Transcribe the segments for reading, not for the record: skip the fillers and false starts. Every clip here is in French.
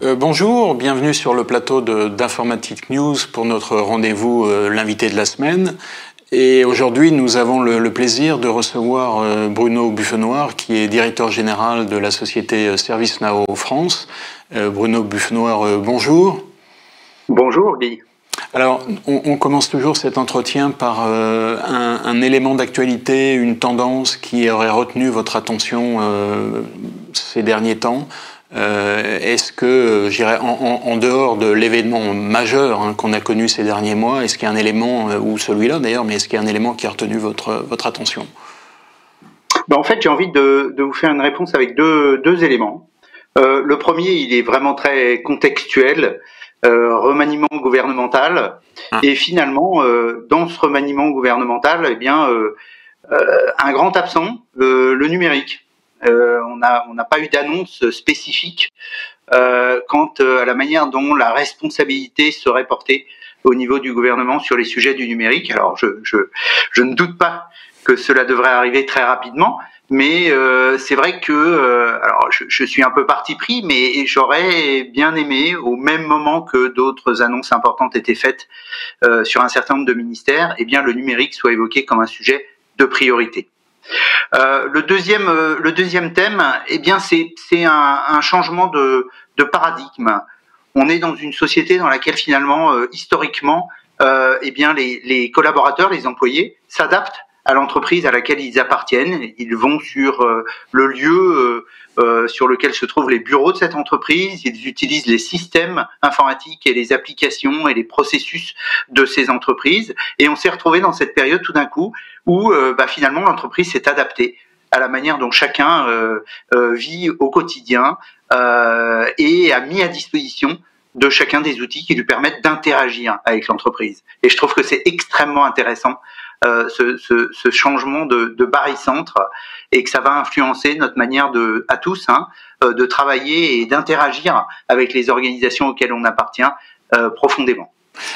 Bonjour, bienvenue sur le plateau d'Informatique News pour notre rendez-vous l'invité de la semaine. Et aujourd'hui, nous avons le plaisir de recevoir Bruno Buffenoir, qui est directeur général de la société ServiceNow France. Bruno Buffenoir, bonjour. Bonjour Guy. Alors, on commence toujours cet entretien par un élément d'actualité, une tendance qui aurait retenu votre attention ces derniers temps. Est-ce que, je dirais, en dehors de l'événement majeur qu'on a connu ces derniers mois, est-ce qu'il y a un élément, ou celui-là d'ailleurs, mais est-ce qu'il y a un élément qui a retenu votre attention? En fait, j'ai envie de vous faire une réponse avec deux éléments. Le premier, il est vraiment très contextuel, remaniement gouvernemental, et finalement, dans ce remaniement gouvernemental, eh bien, un grand absent, le numérique. On n'a pas eu d'annonce spécifique quant à la manière dont la responsabilité serait portée au niveau du gouvernement sur les sujets du numérique. Alors, je ne doute pas que cela devrait arriver très rapidement, mais c'est vrai que, alors je suis un peu parti pris, mais j'aurais bien aimé, au même moment que d'autres annonces importantes étaient faites sur un certain nombre de ministères, eh bien le numérique soit évoqué comme un sujet de priorité. Le deuxième thème, eh bien c'est un changement de paradigme. On est dans une société dans laquelle finalement, historiquement, eh bien les collaborateurs, les employés s'adaptent à l'entreprise à laquelle ils appartiennent. Ils vont sur le lieu sur lequel se trouvent les bureaux de cette entreprise. Ils utilisent les systèmes informatiques et les applications et les processus de ces entreprises. Et on s'est retrouvé dans cette période tout d'un coup où finalement l'entreprise s'est adaptée à la manière dont chacun vit au quotidien et a mis à disposition de chacun des outils qui lui permettent d'interagir avec l'entreprise. Et je trouve que c'est extrêmement intéressant ce changement de barycentre et que ça va influencer notre manière à tous de travailler et d'interagir avec les organisations auxquelles on appartient profondément.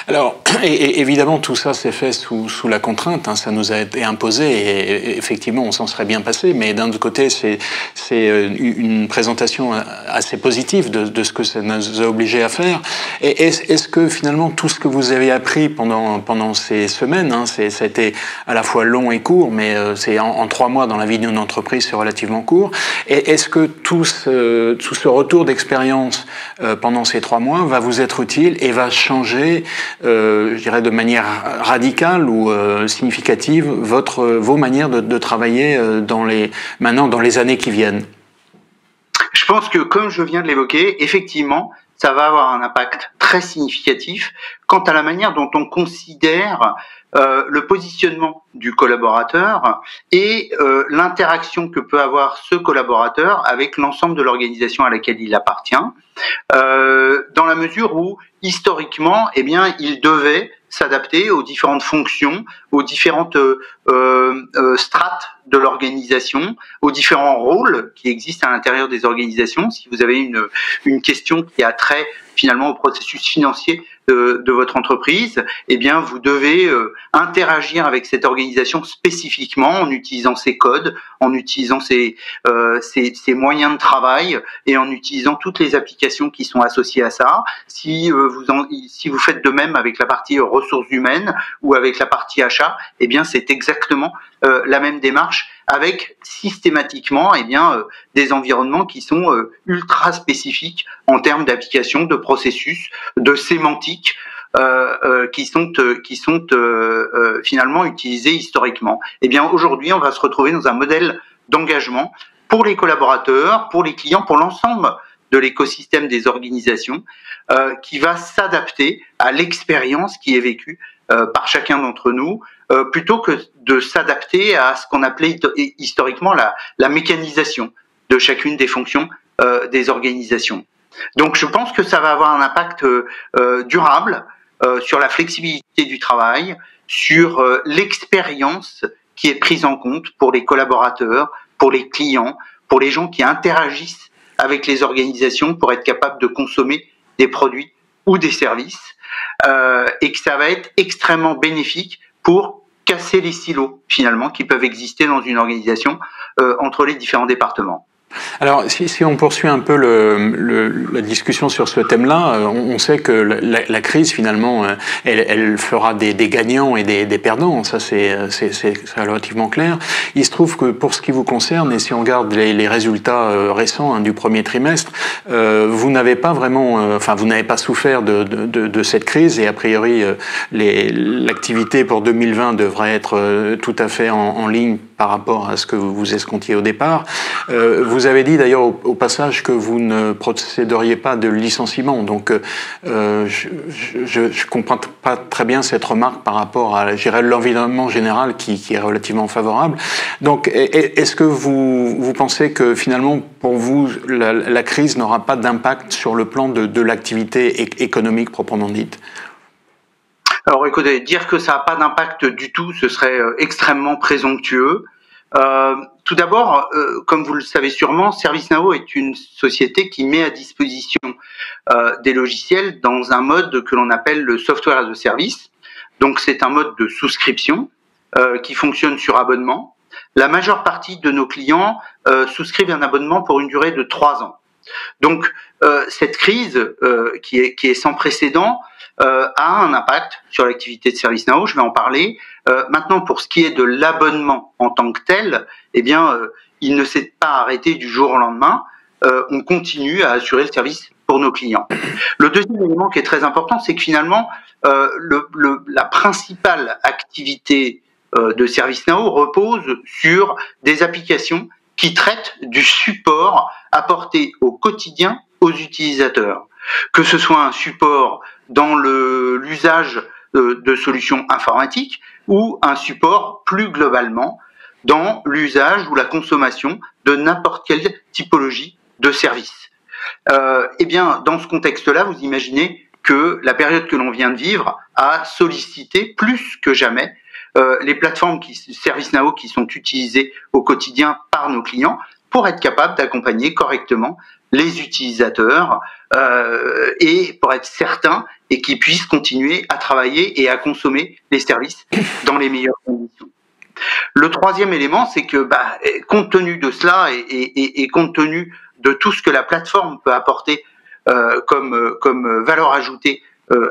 Alors, évidemment, tout ça s'est fait sous la contrainte, ça nous a été imposé et effectivement, on s'en serait bien passé, mais d'un autre côté, c'est une présentation assez positive de ce que ça nous a obligés à faire. Et est-ce que finalement, tout ce que vous avez appris pendant ces semaines, ça a été à la fois long et court, mais c'est en 3 mois dans la vie d'une entreprise, c'est relativement court. Et est-ce que tout ce retour d'expérience pendant ces 3 mois va vous être utile et va changer je dirais de manière radicale ou significative vos manières de travailler maintenant dans les années qui viennent? Je pense que, comme je viens de l'évoquer, effectivement, ça va avoir un impact très significatif quant à la manière dont on considère le positionnement du collaborateur et l'interaction que peut avoir ce collaborateur avec l'ensemble de l'organisation à laquelle il appartient, dans la mesure où, historiquement, eh bien, il devait s'adapter aux différentes fonctions, aux différentes strates de l'organisation, aux différents rôles qui existent à l'intérieur des organisations. Si vous avez une question qui a trait finalement au processus financier de votre entreprise, eh bien vous devez interagir avec cette organisation spécifiquement en utilisant ses codes, en utilisant ses moyens de travail et en utilisant toutes les applications qui sont associées à ça. Si vous faites de même avec la partie ressources humaines ou avec la partie achat, eh bien c'est exactement la même démarche, avec systématiquement des environnements qui sont ultra spécifiques en termes d'application, de processus, de sémantique, qui sont finalement utilisés historiquement. Eh bien aujourd'hui, on va se retrouver dans un modèle d'engagement pour les collaborateurs, pour les clients, pour l'ensemble de l'écosystème des organisations, qui va s'adapter à l'expérience qui est vécue par chacun d'entre nous, plutôt que de s'adapter à ce qu'on appelait historiquement la mécanisation de chacune des fonctions des organisations. Donc je pense que ça va avoir un impact durable sur la flexibilité du travail, sur l'expérience qui est prise en compte pour les collaborateurs, pour les clients, pour les gens qui interagissent avec les organisations pour être capables de consommer des produits ou des services, et que ça va être extrêmement bénéfique pour casser les silos finalement qui peuvent exister dans une organisation entre les différents départements. Alors, si on poursuit un peu la discussion sur ce thème-là, on sait que la crise, finalement, elle fera des gagnants et des perdants. Ça, c'est relativement clair. Il se trouve que pour ce qui vous concerne, et si on regarde les résultats récents du premier trimestre, vous n'avez pas vraiment, vous n'avez pas souffert de cette crise, et a priori, l'activité pour 2020 devrait être tout à fait en ligne par rapport à ce que vous escomptiez au départ. Vous avez dit d'ailleurs au passage que vous ne procéderiez pas de licenciement, donc je comprends pas très bien cette remarque par rapport à, je dirais, l'environnement général qui est relativement favorable. Donc, est-ce que vous pensez que finalement, pour vous, la crise n'aura pas d'impact sur le plan de l'activité économique proprement dite? Alors écoutez, dire que ça n'a pas d'impact du tout, ce serait extrêmement présomptueux. Tout d'abord, comme vous le savez sûrement, ServiceNow est une société qui met à disposition des logiciels dans un mode que l'on appelle le software as a service. Donc c'est un mode de souscription qui fonctionne sur abonnement. La majeure partie de nos clients souscrivent un abonnement pour une durée de 3 ans. Donc cette crise qui est sans précédent a un impact sur l'activité de ServiceNow, je vais en parler. Maintenant, pour ce qui est de l'abonnement en tant que tel, eh bien, il ne s'est pas arrêté du jour au lendemain. On continue à assurer le service pour nos clients. Le deuxième élément qui est très important, c'est que finalement, la principale activité de ServiceNow repose sur des applications qui traitent du support apporté au quotidien aux utilisateurs. Que ce soit un support dans l'usage de solutions informatiques ou un support plus globalement dans l'usage ou la consommation de n'importe quelle typologie de service. Eh bien, dans ce contexte-là, vous imaginez que la période que l'on vient de vivre a sollicité plus que jamais les plateformes ServiceNow qui sont utilisées au quotidien par nos clients pour être capables d'accompagner correctement les utilisateurs et pour être certains et qu'ils puissent continuer à travailler et à consommer les services dans les meilleures conditions. Le troisième élément, c'est que compte tenu de cela et compte tenu de tout ce que la plateforme peut apporter comme valeur ajoutée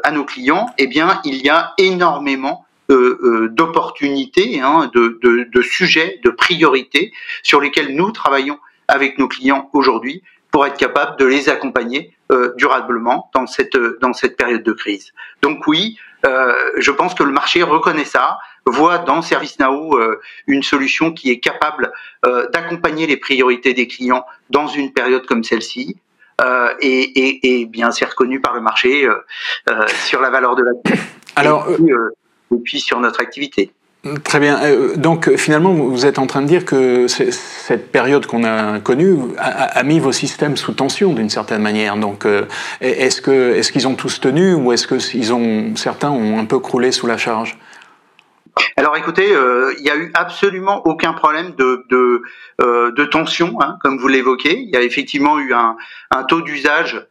à nos clients, eh bien, il y a énormément d'opportunités, de sujets, de priorités sur lesquels nous travaillons avec nos clients aujourd'hui pour être capable de les accompagner durablement dans cette période de crise. Donc oui, je pense que le marché reconnaît ça, voit dans ServiceNow une solution qui est capable d'accompagner les priorités des clients dans une période comme celle-ci. Et bien c'est reconnu par le marché sur la valeur de la Alors, et puis sur notre activité. Très bien. Donc finalement, vous êtes en train de dire que cette période qu'on a connue a mis vos systèmes sous tension d'une certaine manière. Donc est-ce qu'ils ont tous tenu ou est-ce que certains ont un peu croulé sous la charge? Alors écoutez, il n'y a eu absolument aucun problème de tension, comme vous l'évoquez. Il y a effectivement eu un taux d'usage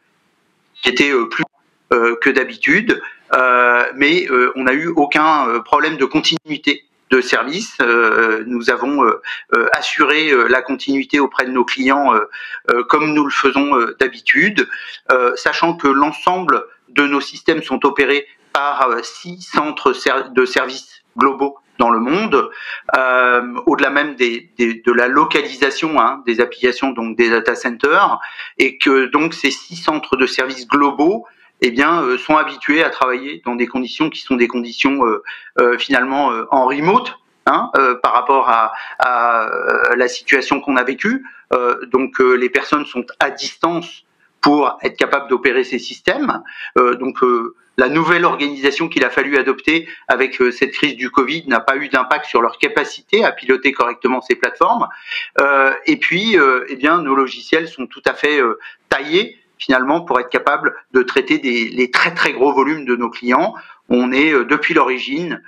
qui était plus que d'habitude, mais on n'a eu aucun problème de continuité de service. Nous avons assuré la continuité auprès de nos clients comme nous le faisons d'habitude, sachant que l'ensemble de nos systèmes sont opérés par 6 centres de services globaux dans le monde, au-delà même de la localisation des applications, donc des data centers, et que donc ces 6 centres de services globaux sont habitués à travailler dans des conditions qui sont des conditions finalement en remote, par rapport à la situation qu'on a vécue. Donc les personnes sont à distance pour être capables d'opérer ces systèmes. La nouvelle organisation qu'il a fallu adopter avec cette crise du Covid n'a pas eu d'impact sur leur capacité à piloter correctement ces plateformes. Et puis, nos logiciels sont tout à fait taillés finalement pour être capables de traiter les très très gros volumes de nos clients. On est depuis l'origine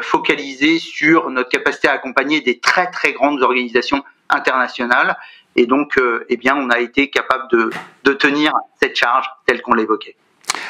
focalisé sur notre capacité à accompagner des très très grandes organisations internationales. Et donc, on a été capable de tenir cette charge telle qu'on l'évoquait.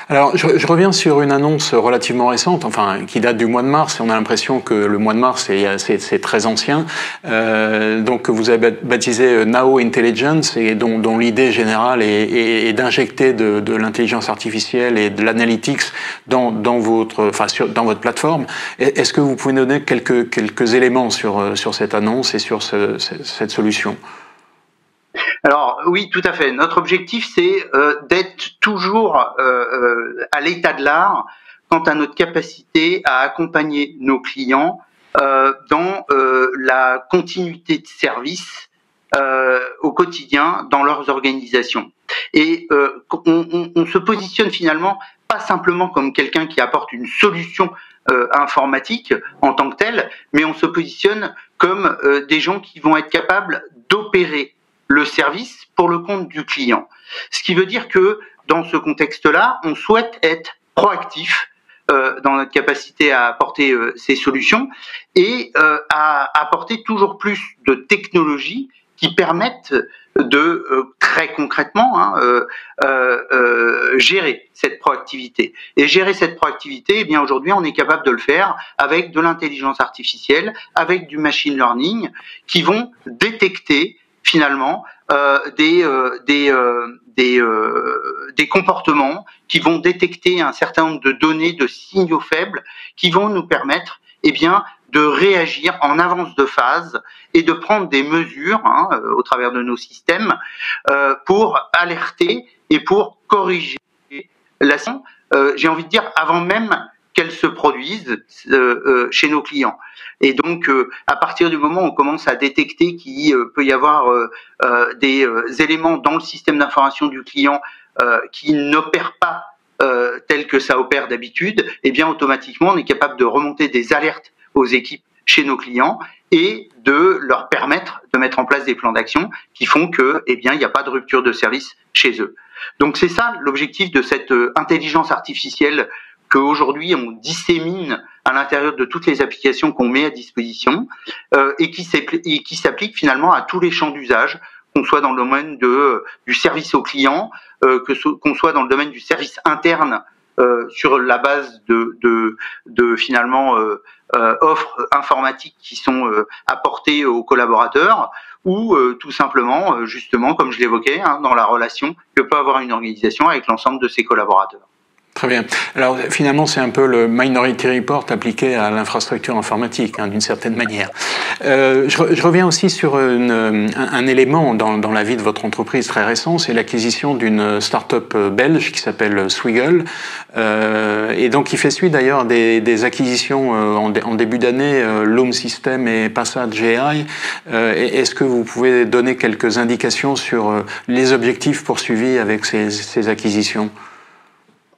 Alors, je reviens sur une annonce relativement récente, enfin, qui date du mois de mars, et on a l'impression que le mois de mars, c'est très ancien, donc que vous avez baptisé Nao Intelligence, et dont l'idée générale est d'injecter de l'intelligence artificielle et de l'analytics dans votre plateforme. Est-ce que vous pouvez nous donner quelques éléments sur cette annonce et sur cette solution? Alors oui, tout à fait. Notre objectif, c'est d'être toujours à l'état de l'art quant à notre capacité à accompagner nos clients dans la continuité de service au quotidien dans leurs organisations. Et on se positionne finalement pas simplement comme quelqu'un qui apporte une solution informatique en tant que telle, mais on se positionne comme des gens qui vont être capables d'opérer le service pour le compte du client. Ce qui veut dire que dans ce contexte-là, on souhaite être proactif dans notre capacité à apporter ces solutions et à apporter toujours plus de technologies qui permettent de très concrètement gérer cette proactivité. Et gérer cette proactivité, eh bien aujourd'hui, on est capable de le faire avec de l'intelligence artificielle, avec du machine learning, qui vont détecter finalement des comportements, qui vont détecter un certain nombre de données, de signaux faibles, qui vont nous permettre, eh bien, de réagir en avance de phase et de prendre des mesures au travers de nos systèmes pour alerter et pour corriger la situation, j'ai envie de dire, avant même qu'elle se produise chez nos clients. Et donc, à partir du moment où on commence à détecter qu'il peut y avoir des éléments dans le système d'information du client qui n'opèrent pas tel que ça opère d'habitude, eh bien, automatiquement, on est capable de remonter des alertes aux équipes chez nos clients et de leur permettre de mettre en place des plans d'action qui font que, eh bien, il n'y a pas de rupture de service chez eux. Donc, c'est ça l'objectif de cette intelligence artificielle qu'aujourd'hui on dissémine à l'intérieur de toutes les applications qu'on met à disposition et qui s'applique finalement à tous les champs d'usage, qu'on soit dans le domaine du service au client, qu'on soit dans le domaine du service interne sur la base de finalement offres informatiques qui sont apportées aux collaborateurs, ou tout simplement, justement, comme je l'évoquais, dans la relation que peut avoir une organisation avec l'ensemble de ses collaborateurs. Très bien. Alors finalement, c'est un peu le Minority Report appliqué à l'infrastructure informatique, d'une certaine manière. Je reviens aussi sur un élément dans la vie de votre entreprise très récent, c'est l'acquisition d'une start-up belge qui s'appelle Swiggle, et donc qui fait suite d'ailleurs des acquisitions en début d'année, Loom System et Passage AI. Est-ce que vous pouvez donner quelques indications sur les objectifs poursuivis avec ces acquisitions ?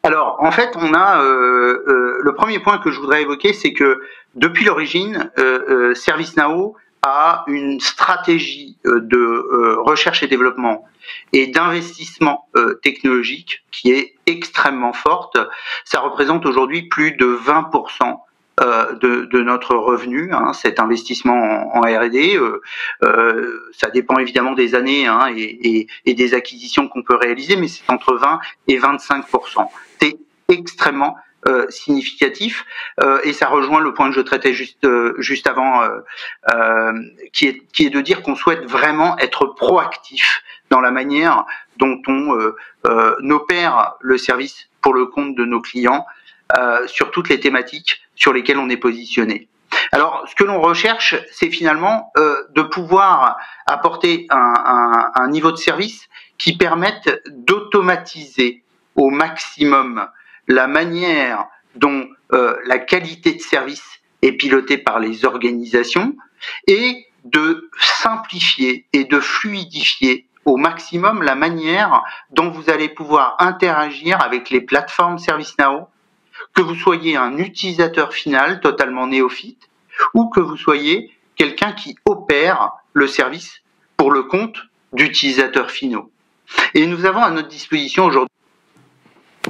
Alors, en fait, on a le premier point que je voudrais évoquer, c'est que depuis l'origine, ServiceNow a une stratégie de recherche et développement et d'investissement technologique qui est extrêmement forte. Ça représente aujourd'hui plus de 20% de notre revenu, cet investissement en R&D. Ça dépend évidemment des années et des acquisitions qu'on peut réaliser, mais c'est entre 20 et 25%. C'est extrêmement significatif et ça rejoint le point que je traitais juste avant, qui est de dire qu'on souhaite vraiment être proactif dans la manière dont on opère le service pour le compte de nos clients sur toutes les thématiques sur lesquelles on est positionné. Alors, ce que l'on recherche, c'est finalement de pouvoir apporter un niveau de service qui permette d'automatiser au maximum la manière dont la qualité de service est pilotée par les organisations et de simplifier et de fluidifier au maximum la manière dont vous allez pouvoir interagir avec les plateformes ServiceNow, que vous soyez un utilisateur final totalement néophyte ou que vous soyez quelqu'un qui opère le service pour le compte d'utilisateurs finaux. Et nous avons à notre disposition aujourd'hui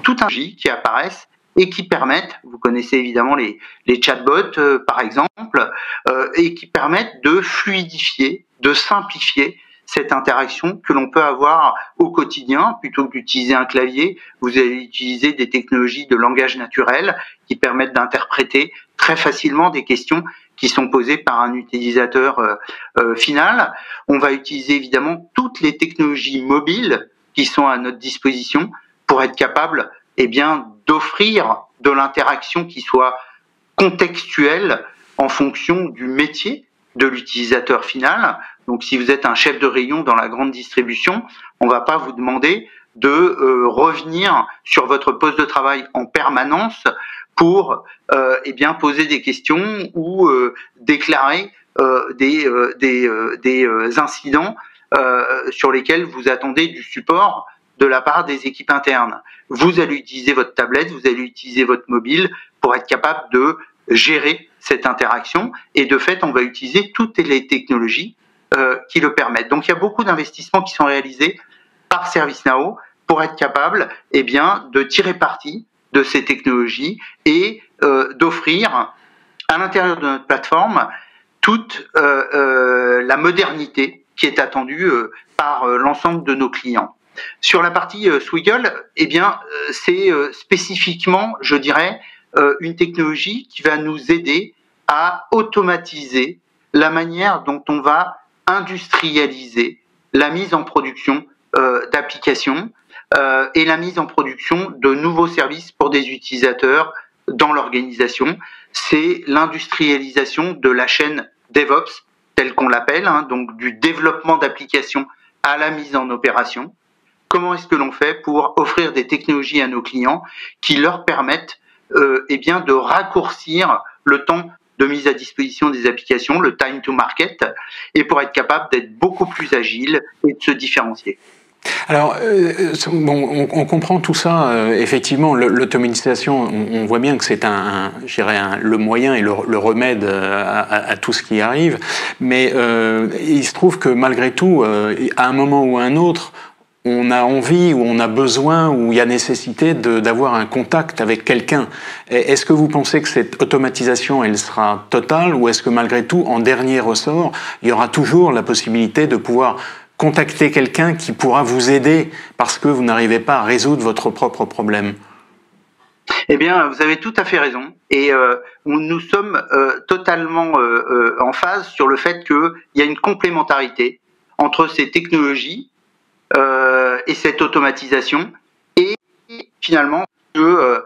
tout un outil qui apparaissent et qui permettent, vous connaissez évidemment les chatbots par exemple, et qui permettent de fluidifier, de simplifier cette interaction que l'on peut avoir au quotidien. Plutôt que d'utiliser un clavier, vous allez utiliser des technologies de langage naturel qui permettent d'interpréter très facilement des questions qui sont posées par un utilisateur final. On va utiliser évidemment toutes les technologies mobiles qui sont à notre disposition pour être capable d'offrir de l'interaction qui soit contextuelle en fonction du métier de l'utilisateur final. Donc si vous êtes un chef de rayon dans la grande distribution, on ne va pas vous demander de revenir sur votre poste de travail en permanence pour poser des questions ou déclarer des incidents sur lesquels vous attendez du support de la part des équipes internes. Vous allez utiliser votre tablette, vous allez utiliser votre mobile pour être capable de gérer cette interaction, et de fait, on va utiliser toutes les technologies qui le permettent. Donc, il y a beaucoup d'investissements qui sont réalisés par ServiceNow pour être capable, de tirer parti de ces technologies et d'offrir à l'intérieur de notre plateforme toute la modernité qui est attendue par l'ensemble de nos clients. Sur la partie Swiggle, c'est spécifiquement, je dirais, une technologie qui va nous aider à automatiser la manière dont on va industrialiser la mise en production d'applications et la mise en production de nouveaux services pour des utilisateurs dans l'organisation. C'est l'industrialisation de la chaîne DevOps, telle qu'on l'appelle, donc du développement d'applications à la mise en opération. Comment est-ce que l'on fait pour offrir des technologies à nos clients qui leur permettent de raccourcir le temps de mise à disposition des applications, le time to market, et pour être capable d'être beaucoup plus agile et de se différencier. Alors, on comprend tout ça. Effectivement, l'automatisation, on voit bien que c'est le moyen et le remède à tout ce qui arrive. Mais il se trouve que malgré tout, à un moment ou à un autre, on a envie ou on a besoin ou il y a nécessité d'avoir un contact avec quelqu'un. Est-ce que vous pensez que cette automatisation, elle sera totale, ou est-ce que malgré tout, en dernier ressort, il y aura toujours la possibilité de pouvoir contacter quelqu'un qui pourra vous aider parce que vous n'arrivez pas à résoudre votre propre problème? Eh bien, vous avez tout à fait raison. Et nous sommes totalement en phase sur le fait qu'il y a une complémentarité entre ces technologies et cette automatisation, et finalement que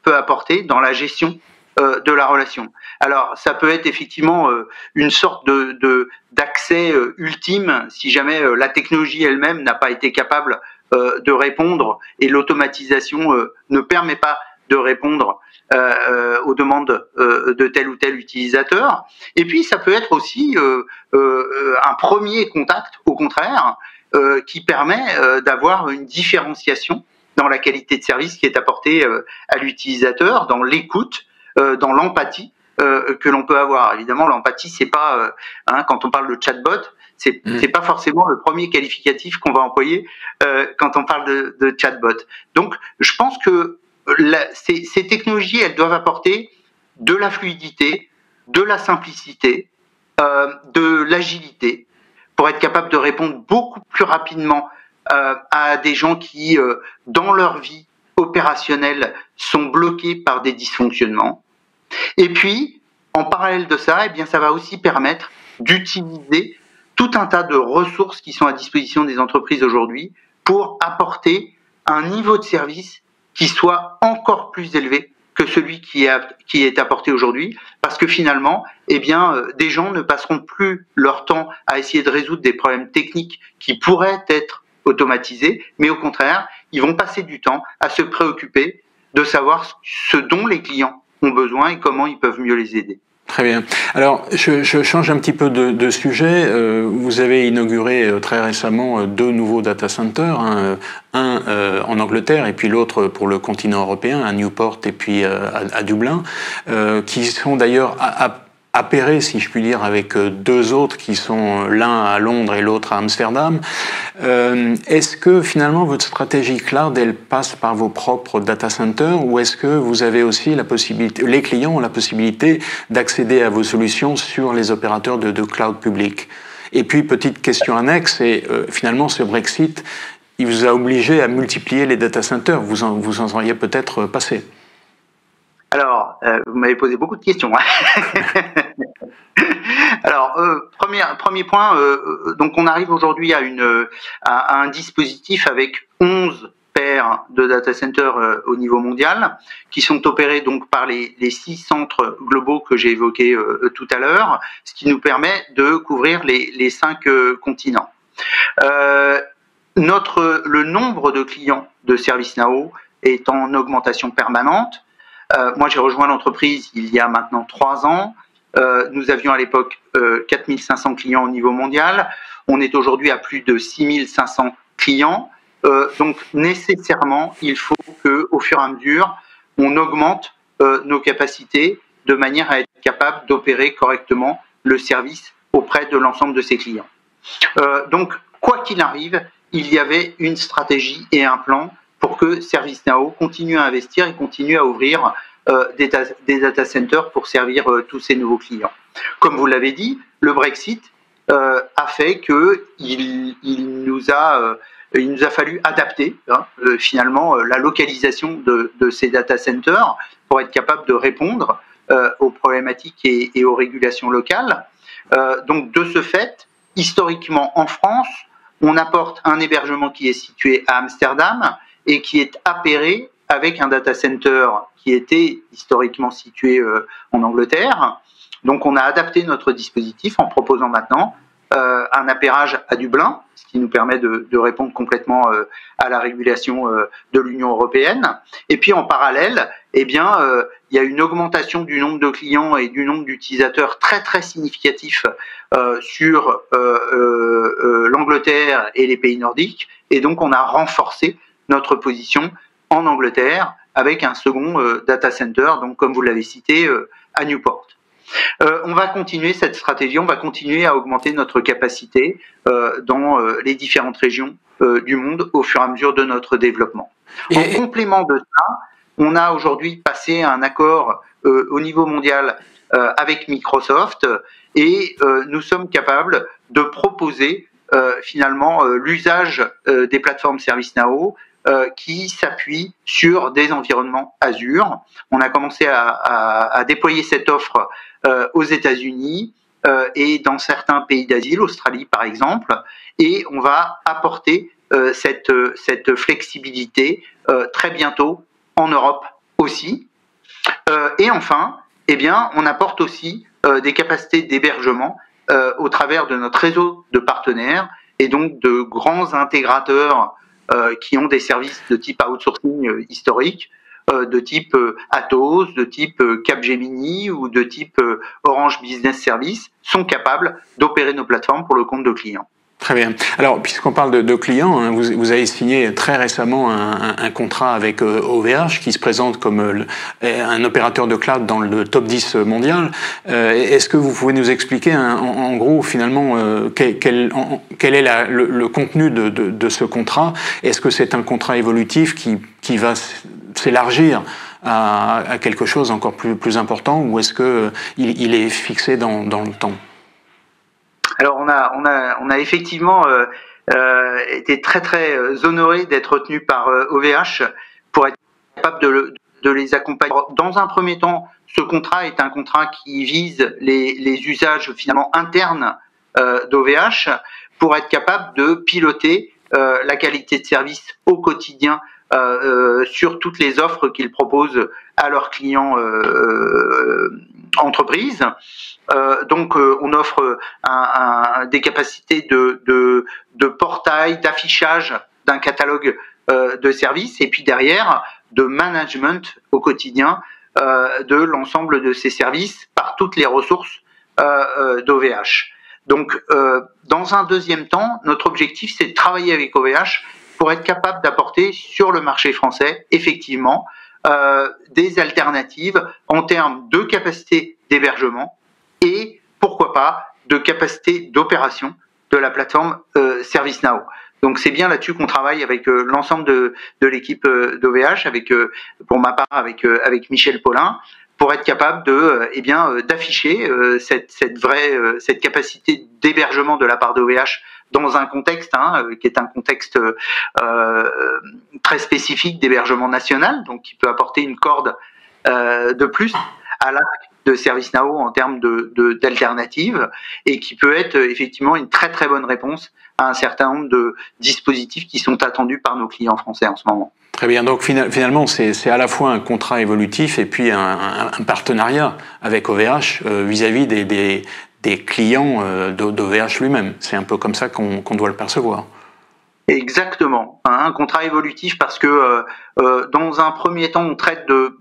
peut apporter dans la gestion de la relation. Alors, ça peut être effectivement une sorte d'accès ultime si jamais la technologie elle-même n'a pas été capable de répondre, et l'automatisation ne permet pas de répondre aux demandes de tel ou tel utilisateur. Et puis, ça peut être aussi un premier contact, au contraire, qui permet d'avoir une différenciation dans la qualité de service qui est apportée à l'utilisateur, dans l'écoute, dans l'empathie que l'on peut avoir. Évidemment, l'empathie, c'est pas quand on parle de chatbot, c'est pas forcément le premier qualificatif qu'on va employer quand on parle de chatbot. Donc, je pense que ces technologies, elles doivent apporter de la fluidité, de la simplicité, de l'agilité, pour être capable de répondre beaucoup plus rapidement à des gens qui, dans leur vie opérationnelle, sont bloqués par des dysfonctionnements. Et puis, en parallèle de ça, ça va aussi permettre d'utiliser tout un tas de ressources qui sont à disposition des entreprises aujourd'hui pour apporter un niveau de service qui soit encore plus élevé que celui qui est apporté aujourd'hui, parce que finalement, des gens ne passeront plus leur temps à essayer de résoudre des problèmes techniques qui pourraient être automatisés, mais au contraire, ils vont passer du temps à se préoccuper de savoir ce dont les clients ont besoin et comment ils peuvent mieux les aider. Très bien. Alors, je change un petit peu de sujet. Vous avez inauguré très récemment 2 nouveaux data centers, un en Angleterre et puis l'autre pour le continent européen, à Newport et puis à Dublin, qui sont d'ailleurs appairés, si je puis dire, avec 2 autres qui sont l'un à Londres et l'autre à Amsterdam. Est-ce que finalement votre stratégie cloud, elle passe par vos propres data centers, ou est-ce que vous avez aussi la possibilité, les clients ont la possibilité d'accéder à vos solutions sur les opérateurs de cloud public? Et puis, petite question annexe, et finalement, ce Brexit, il vous a obligé à multiplier les data centers. Vous en seriez peut-être passé. Alors, vous m'avez posé beaucoup de questions. Alors, premier point, donc on arrive aujourd'hui à un dispositif avec 11 paires de data centers au niveau mondial, qui sont opérés donc par les 6 centres globaux que j'ai évoqués tout à l'heure, ce qui nous permet de couvrir les 5 continents. Le nombre de clients de ServiceNow est en augmentation permanente. Moi, j'ai rejoint l'entreprise il y a maintenant 3 ans. Nous avions à l'époque 4500 clients au niveau mondial. On est aujourd'hui à plus de 6500 clients. Donc, nécessairement, il faut qu'au fur et à mesure, on augmente nos capacités de manière à être capable d'opérer correctement le service auprès de l'ensemble de ses clients. Donc, quoi qu'il arrive, il y avait une stratégie et un plan pour que ServiceNow continue à investir et continue à ouvrir des data centers pour servir tous ces nouveaux clients. Comme vous l'avez dit, le Brexit a fait qu'il nous a fallu adapter finalement la localisation de ces data centers pour être capable de répondre aux problématiques et aux régulations locales. Donc de ce fait, historiquement en France, on apporte un hébergement qui est situé à Amsterdam et qui est appairé avec un data center qui était historiquement situé en Angleterre. Donc on a adapté notre dispositif en proposant maintenant un appairage à Dublin, ce qui nous permet de répondre complètement à la régulation de l'Union européenne. Et puis en parallèle, il y a une augmentation du nombre de clients et du nombre d'utilisateurs très très significatif sur l'Angleterre et les pays nordiques. Et donc on a renforcé notre position en Angleterre avec un second data center, donc comme vous l'avez cité, à Newport. On va continuer cette stratégie, on va continuer à augmenter notre capacité dans les différentes régions du monde au fur et à mesure de notre développement. En complément de ça, on a aujourd'hui passé un accord au niveau mondial avec Microsoft et nous sommes capables de proposer finalement l'usage des plateformes ServiceNow qui s'appuient sur des environnements Azure. On a commencé à déployer cette offre aux États-Unis et dans certains pays d'Asie, l'Australie par exemple, et on va apporter cette flexibilité très bientôt en Europe aussi. Et enfin, on apporte aussi des capacités d'hébergement au travers de notre réseau de partenaires et donc de grands intégrateurs qui ont des services de type outsourcing historique, de type Atos, de type Capgemini ou de type Orange Business Service, sont capables d'opérer nos plateformes pour le compte de clients. Très bien. Alors, puisqu'on parle de clients, hein, vous avez signé très récemment un contrat avec OVH qui se présente comme un opérateur de cloud dans le top 10 mondial. Est-ce que vous pouvez nous expliquer en gros finalement quel est le contenu de ce contrat? Est-ce que c'est un contrat évolutif qui va s'élargir à quelque chose encore plus important, ou est-ce que il est fixé dans le temps? Alors on a effectivement été très très honorés d'être retenus par OVH pour être capable de les accompagner. Dans un premier temps, ce contrat est un contrat qui vise les usages finalement internes d'OVH pour être capable de piloter la qualité de service au quotidien sur toutes les offres qu'ils proposent à leurs clients entreprises. Donc on offre des capacités de portail, d'affichage d'un catalogue de services et puis derrière de management au quotidien de l'ensemble de ces services par toutes les ressources d'OVH. Donc dans un deuxième temps, notre objectif c'est de travailler avec OVH pour être capable d'apporter sur le marché français effectivement des alternatives en termes de capacité d'hébergement et pourquoi pas de capacité d'opération de la plateforme ServiceNow. Donc c'est bien là-dessus qu'on travaille avec l'ensemble de l'équipe d'OVH, pour ma part avec Michel Paulin, pour être capable d'afficher cette capacité d'hébergement de la part d'OVH dans un contexte qui est un contexte très spécifique d'hébergement national, donc qui peut apporter une corde de plus à l'arc de ServiceNow en termes d'alternatives, et qui peut être effectivement une très très bonne réponse à un certain nombre de dispositifs qui sont attendus par nos clients français en ce moment. Très bien, donc finalement c'est à la fois un contrat évolutif et puis un partenariat avec OVH vis-à-vis des clients d'OVH lui-même. C'est un peu comme ça qu'on doit le percevoir. Exactement, un contrat évolutif, parce que dans un premier temps on traite de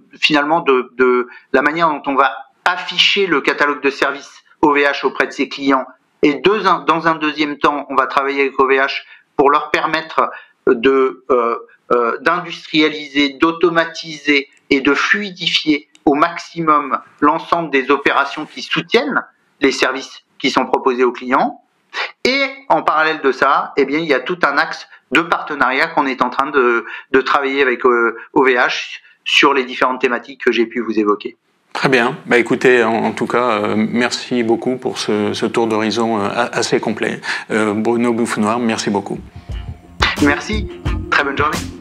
la manière dont on va afficher le catalogue de services OVH auprès de ses clients, et dans un deuxième temps on va travailler avec OVH pour leur permettre d'industrialiser, d'automatiser et de fluidifier au maximum l'ensemble des opérations qui soutiennent les services qui sont proposés aux clients. Et en parallèle de ça, il y a tout un axe de partenariat qu'on est en train de travailler avec OVH sur les différentes thématiques que j'ai pu vous évoquer. Très bien. Écoutez, en tout cas, merci beaucoup pour ce tour d'horizon assez complet. Bruno Bouffenoir, merci beaucoup. Merci. Très bonne journée.